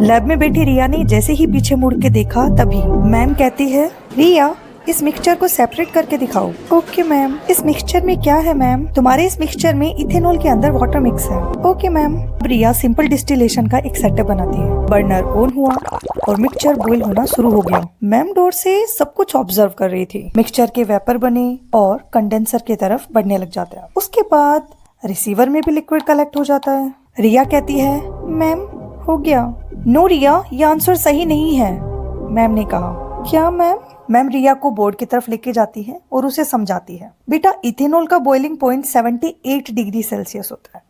Lab में बैठी रिया ने जैसे ही पीछे मुड़ के देखा तभी मैम कहती है, रिया इस मिक्सचर को सेपरेट करके दिखाओ। Okay ma'am. इस मिक्सचर में क्या है मैम? तुम्हारे इस मिक्सचर में इथेनॉल के अंदर वाटर मिक्स है। Okay ma'am. Riya simple distillation का एक सेटअप बनाती है। बर्नर ऑन हुआ और मिक्सचर बॉईल होना शुरू हो गया। मैम डोर से सब कुछ ऑब्जर्व कर रही थी। मिक्सचर के वेपर बने और कंडेंसर की तरफ बढ़ने लग जाते हैं। उसके बाद रिसीवर में भी लिक्विड कलेक्ट हो जाता है। रिया कहती है, मैम हो गया। नो रिया, ये आंसर सही नहीं है, मैम ने कहा। क्या मैम? मैम रिया को बोर्ड की तरफ लेके जाती है और उसे समझाती है, बेटा इथेनॉल का बॉइलिंग पॉइंट 78 डिग्री सेल्सियस होता है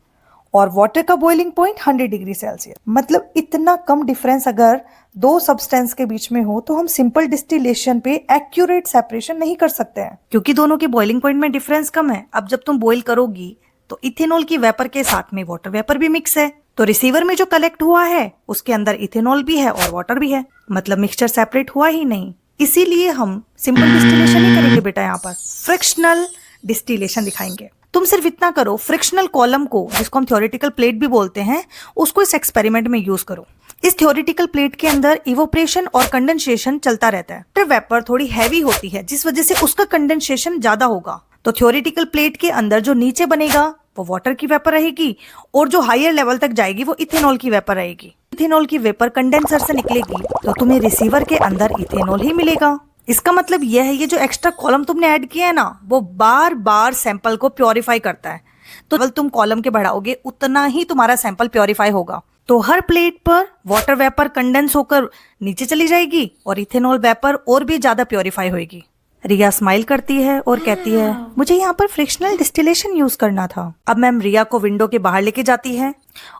और वाटर का बॉइलिंग पॉइंट 100 डिग्री सेल्सियस। मतलब इतना कम डिफरेंस अगर दो सब्सटेंस के बीच में हो तो हम सिंपल डिस्टिलेशन पे एक्यूरेट सेपरेशन नहीं कर सकते हैं, क्योंकि दोनों के बॉइलिंग पॉइंट में डिफरेंस कम है। अब जब तुम बॉइल करोगी तो इथेनॉल की वेपर के साथ में वाटर वेपर भी मिक्स है, तो रिसीवर में जो कलेक्ट हुआ है उसके अंदर इथेनॉल भी है और वाटर भी है, मतलब मिक्सचर सेपरेट हुआ ही नहीं। इसीलिए हम सिंपल डिस्टिलेशन ही करेंगे बेटा, यहाँ पर फ्रिक्शनल डिस्टिलेशन दिखाएंगे। तुम सिर्फ इतना करो, फ्रिक्शनल कॉलम को, जिसको हम थ्योरेटिकल प्लेट भी बोलते हैं, उसको इस एक्सपेरिमेंट में यूज करो। इस थ्योरेटिकल प्लेट के अंदर इवोपरेशन और कंडेंसेशन चलता रहता है। वाटर वेपर थोड़ी हैवी होती है जिस वजह से उसका कंडेंसेशन ज्यादा होगा, तो थ्योरेटिकल प्लेट के अंदर जो नीचे बनेगा वो वाटर की वेपर रहेगी और जो हायर लेवल तक जाएगी वो इथेनॉल की वेपर रहेगी। इथेनॉल की वेपर कंडेंसर से निकलेगी तो तुम्हें रिसीवर के अंदर इथेनॉल ही मिलेगा। इसका मतलब यह है, ये जो एक्स्ट्रा कॉलम तुमने ऐड किया है ना, वो बार बार सैंपल को प्योरीफाई करता है। तो जब तुम कॉलम के बढ़ाओगे उतना ही तुम्हारा सैंपल प्योरीफाई होगा। तो हर प्लेट पर वाटर वेपर कंडेंस होकर नीचे चली जाएगी और इथेनॉल वेपर और भी ज्यादा प्योरीफाई होगी। रिया स्माइल करती है और कहती है, मुझे यहाँ पर फ्रिक्शनल डिस्टिलेशन यूज करना था। अब मैम रिया को विंडो के बाहर लेके जाती है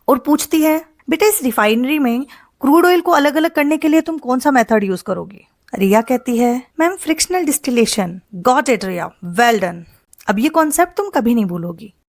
और पूछती है, बेटा इस रिफाइनरी में क्रूड ऑयल को अलग अलग करने के लिए तुम कौन सा मेथड यूज करोगी? रिया कहती है, ma'am fractional distillation. Got it Riya, well done. अब ये कॉन्सेप्ट तुम कभी नहीं भूलोगी।